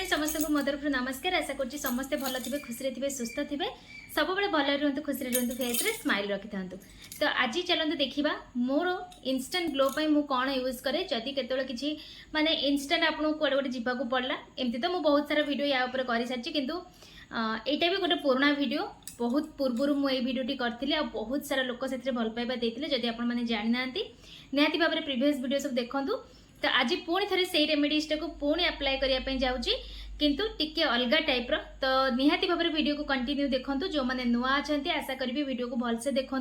समस्त को मो तरफ नमस्कार। आशा कर समस्ते भल थे, खुशी थे, सुस्थ थे, सब भल रुहतु, खुशी रुहतु, फेस रे स्माइल रखि था। तो आज चलते देखा मोर इंस्टेंट ग्लो मु कौन यूज करे जदि केतल किसी माने इंस्टेंट आपको कड़े गोटे जावाक पड़ा। एमती तो मुझे बहुत सारा वीडियो या ऊपर कर सारी किंतु यहाँ भी गोटे पुराना वीडियो बहुत पूर्वर मुझे वीडियोटी करी आ बहुत सारा लोक से भल पाइबा देते। जदि आपने जानी ना निहाती भाव में प्रीवियस वीडियो सब देखूँ। तो आज पुणी थे से रेमेडीज टाक पुणी अप्लाई करने जाऊँगी किंतु टिके अलग टाइप रो। तो निहाती भाव में वीडियो को कंटिन्यू देखूँ। जो मैंने नुआ अच्छा आशा करी वीडियो को भलसे देखूँ।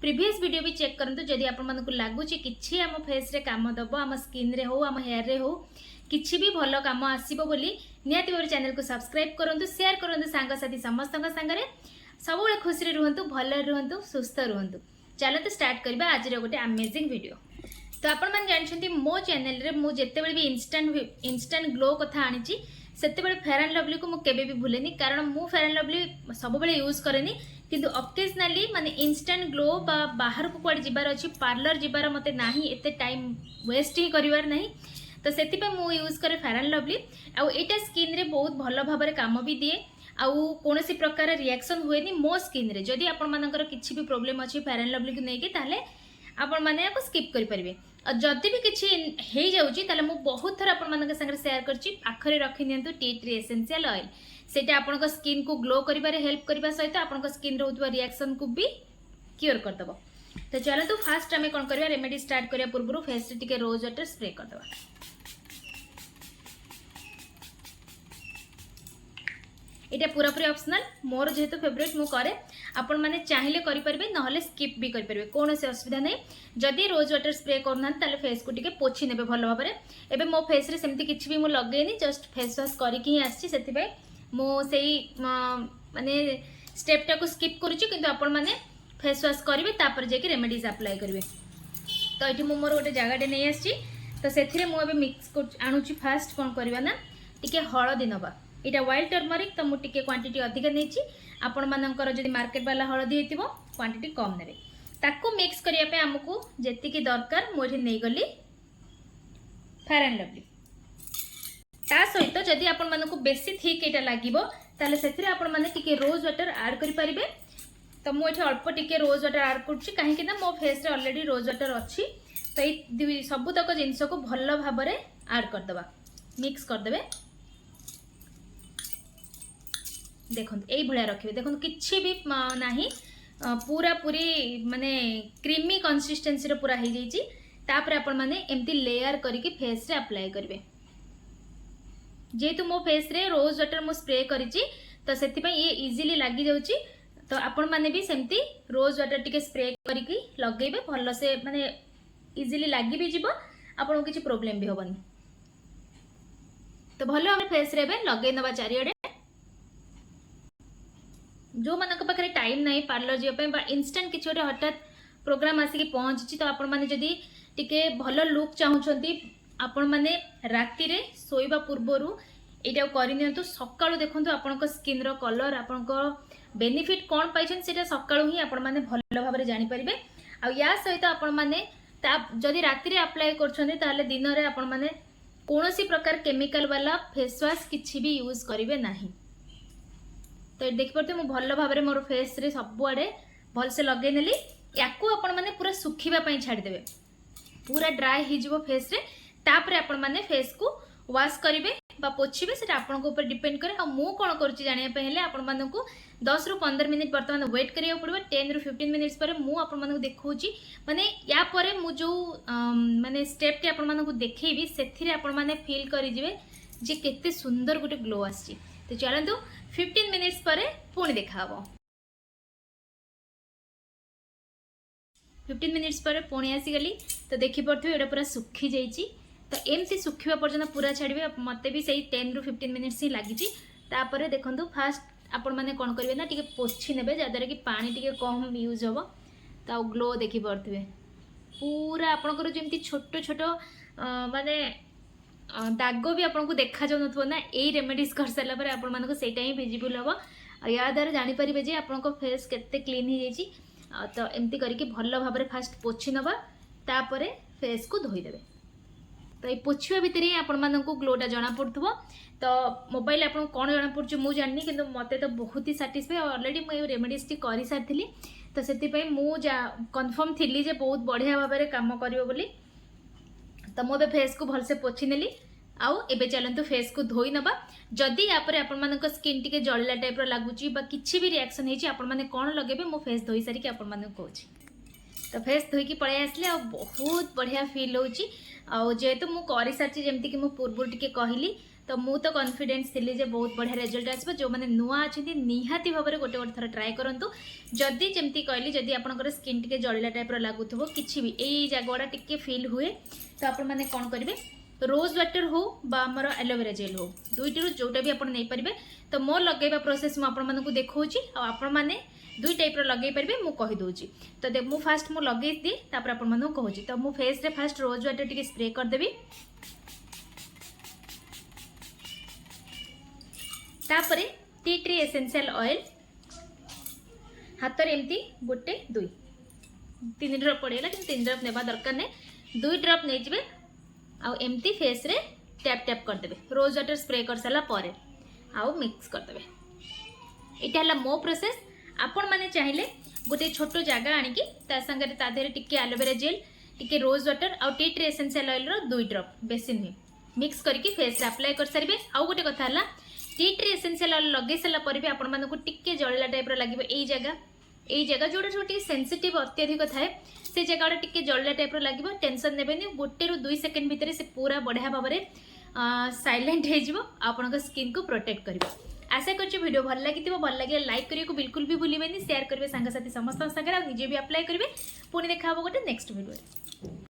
प्रीवियस वीडियो भी चेक करूँ जदि आपको लगुच कि आम फेस रे काम दब आम स्किन रे हो आम हेयर रे हो किसी भी भल कम आसो बोली निहाती भाव चैनल को सब्सक्राइब करूँ, शेयर करूँ सांगसाथी समस्त सांगे सब खुशी रुहतु, भल रुहतु, सुस्थ रुहतु। चलते स्टार्ट करवा आज गोटे अमेजिंग वीडियो। तो आपण मैंने जानते मो चैनल रे मु जेतेबेले भी इंस्टेंट ग्लो कथा आनी सेतेबेले फेयर एंड लवली को मुझे भी भूलेनी, कारण मु फेयर एंड लवली सब बेले यूज करेनी किंतु ऑकेजनली माने इंस्टेंट ग्लो बाहर को कुआडे जिबार अछि, पार्लर जिबार मते नाही, एते टाइम वेस्ट ही करिवार नाही। तो सेति पे मु यूज करे fair and lovely. Uh Etah skin रे बहुत भल भाव में काम भी दिए आउ कोनोसी प्रकार रिएक्शन हुएनी मो स्किन रे। जदि आपण मानकर किछि भी प्रॉब्लम अछि फेयर एंड लवली को नेकी ताले आपण माने याको स्किप करि परिबे। और जदि भी किछि हे जाउची ताले मु बहुत थर आपण मानक संगे शेयर करछि। आखरे रखि नियंतु टी ट्री एसेंशियल ऑयल, सेटा आपनको स्किन को ग्लो करिबारे हेल्प करबा सहित आपनको स्किन रे होतबा रिएक्शन को भी क्योर कर दबो। तो चलो तो फास्ट हमें कोन करबा रेमेडी स्टार्ट करिया पूर्व फेस रे टिके रोज वाटर स्प्रे कर दबा। ये पूरापूरी ऑप्शनल, मोर जेहेतु फेवरेट मु करे, आपण माने चाहिले करि परिबे नहले स्किप भी करि परिबे, कोनो से असुविधा नै। जदि रोज वाटर स्प्रे करना ताले फेस को टिके पोछि नेबे भलो भाबरे। एबे मो फेस रे सेमती किछि भी मु लगेनी, जस्ट फेस वॉश करिकि ही आछि, सेति बे मु सेही माने स्टेप टा को स्किप करूछि किंतु आपण माने फेस वॉश करिवे तापर जे कि रेमेडीज अप्लाई करिवे। तो एठी मु मोर गोटे जगाटे नै आछि। तो सेथिरे मु एबे मिक्स कर आनुछि। फास्ट कोन करबा ना टिके हळदी नबा, इटा व्हाइट टर्मरिक तो मुझे क्वांटिटी अधिक नहीं। आपण मानकर जदि मार्केट वाला हळदी हेतिबो क्वांटिटी कम नेबे। ताको मिक्स करिया पे हमकु जेतिकी दरकार मोठी नै गली फेयर एंड लवली। ता सहित जदि आपण मानकु बेसी थिक एटा लागिबो ताले सेथिरे आपण माने टिके रोज वाटर ऐड करि परिबे। तो मु एठी अल्प टिके रोज वाटर ऐड करछि काहे कि ना मो फेस रे ऑलरेडी रोज वाटर अछि। तो ए सब तक जिंस को भलो भाबरे ऐड कर दबा, मिक्स कर देबे। देखो यही भाया रखिए, देखो किसी भी नहीं पूरा पूरी माने क्रीमी कंसिस्टेंसी रे पूरा हो जाइए। तापर आपण माने एमती लेयर करके फेस रे अप्लाई करेंगे। जेहेतु मो फेस रे रोज वाटर मु स्प्रे करिछि तो सेति पई ये इजीली लागी जाउछि। तो आपण माने भी सेमती रोज वाटर टिके स्प्रे करके लगेबे, भलो से माने इजीली लागी भी जिवो, आपन किछि प्रॉब्लम भी होबनी। तो भलो हम फेस रे बे लगे नबा चारियडे। जो मानक पाखे टाइम ना पार्लर जावाई इंस्टेंट किसी गोटे हठात प्रोग्राम आसिक पहुँची तो आपण मैंने जदि टिके भल लुक चाहूँगी आपण मैंने राति रे सोइबा पूर्वर यहाँ करनी। सकाळु देखो आपण स्किन रो कलर आपण बेनिफिट कौन पाई से सकाळु ही आपण मैंने भल भाव में जानीपारे। आ या सहित आपण मैंने जदि राति रे अप्लाई कर दिन में आपण मैंने कौन प्रकार केमिकल वाला फेस वॉश किसी भी यूज करेंगे नहीं। तो देखिए मुझे भल भाव में मोर फेस रे सब आड़े भलसे लगे नेली। या आपण मैंने पूरा सुखिबा पई छाड़देवे, पूरा ड्राई हो फेस रे। तापरे आपण मैंने फेस को वॉश करेंगे बा पोछिबे, सेटा आपण को ऊपर डिपेंड करे। आ मु कोन करछि जानिया पे हेले आपण मानन को 10 रु 15 मिनिट वर्तमान वेट करिया पड़बो। 10 रु 15 मिनिट्स पर मु आपण मानन को देखौछि, माने या परे मु जो माने स्टेप टी आपण मानन को देखैबी सेथिरे आपण माने फील करि जिवे जे केते सुंदर गुटे ग्लो आछि। तो चलंतु 15 मिनिट्स पर पुणी देखा। 15 मिनिट्स पर पुणी आसीगली। तो देखी पड़े ये पूरा सुखी जाइए। तो एमती सुखा पर्यटन पूरा छाड़े, मत भी सही 10 रु 15 मिनिट्स ही लगी। तापर देखो फास्ट आपण मैंने कौन करेंगे ना टिके पोछि नेबे जद्वारा कि पानी टिके कम यूज हम। तो ग्लो देखी पड़े पूरा आपंकर जमी छोट छोट माने दाग भी आपको देखा जाऊ ना। यही रेमेडीज कर सारा पर आपण मानक सेटा ही विजिबल हम। या द्वारा जानीपारे जे आपको फेस केते क्लीन हो जाइए। तो एमती करके भल भाव में फास्ट पोछि नबा, तापरे फेस को धोईदेवे। तो ये पोछिबा भितर ही आपण मानकु ग्लोटा जना पड़थबो। तो मोबाइल आपन कोन जना पड़छु मु जाननी, किंतु मते तो बहुत ही सैटिस्फाई ऑलरेडी मु ये रेमेडीज टी करि सारथिली। तो सेति पई मु कन्फर्म थिली जे बहुत बढ़िया भाबे रे काम करिवो बोली। तो मु बे फेस को भलसे पोछि नेली। आउ एबे चलंतु फेस को धोई नबा। जदि या पर आपण मानक स्किन टिके जळिला टाइप रो लागुची बा किछि भी रिएक्शन हेची आपण माने कोन लगेबे मु फेस धोई सारी के आपण माने कहूची। तो फेस धोई की पळे आसले आ बहुत बढ़िया फील होची। आ जेहेतु मु करि सारची जेमति कि मु पूर्व टिके कहली, तो मु तो कॉन्फिडेंस थिली जे बहुत बढ़िया रिजल्ट आसबो। जो माने नुआ अछिंती निहाती भाबरे गोटे गोटे थर ट्राई करंतु। जदि जेमति कहली जदि आपनकर स्किन टिके जळिला टाइप रो लागुथबो किछि भी एई जागोडा टिके फील हुए, तो आपण माने कोन करिवे रोज वाटर हो बा हमर एलोवेरा जेल हो दुईटी जोटा भी आपण नहीं पारिबे। तो मो लगेबा प्रोसेस मु आपण मानकु देखौची आ आपण माने दुई टाइप रो लगेई पारिबे मु कहि दोची। तो दे मु फास्ट मु लगेई दी तापर आपण मानकु कहूची। तो मु फेस रे फास्ट रोज वाटर टिके स्प्रे कर देबी। तापरे टी ट्री एसेंशियल ऑयल हाथ रे एमती गोटे दुई तीन ड्रॉप पड़ेगा, कि तीन ड्रॉप नेबा दरकार नै, दुई ड्रॉप नै जिवे आउ एमती फेस रे टैप टैप कर देबे। रोज वाटर स्प्रे कर साला परे आउ मिक्स कर देबे। एटा हला मो प्रोसेस। आपण माने चाहिले गोटे छोटो जागा आनी की ता संगे ता देरे टिके एलोवेरा जेल टिके रोज वाटर आउ टी ट्री एसेंशियल ऑयल रो दुई ड्रॉप बेसी नुहे मिक्स करके फेस रे अप्लाई कर सारिबे। आउ गोटे कथा हला टी ट्री एसेंशियल ऑयल लगे साला परे भी आपण मानकु टिके जळिला टाइप रो लागिबे। एई जगह जोटा छोटी सेंसिटिव अत्यधिक थाए से जगह टिके जळिला टाइप रो लागिबो। टेंशन नेबेनी, गोटे रु 2 सेकंड भितर से पूरा बढ़िया भाव में साइलेंट हो जिवो, आपनका स्किन को प्रोटेक्ट करिवो। आशा करछि वीडियो भल लागिथिबो। भल लागे लाइक करियो को बिल्कुल भी भूलिबेनी, शेयर करिवे संग साथी समस्त संगे, निजे भी अप्लाई करिवे। पुणी देखा हबो गोटे नेक्स्ट वीडियो।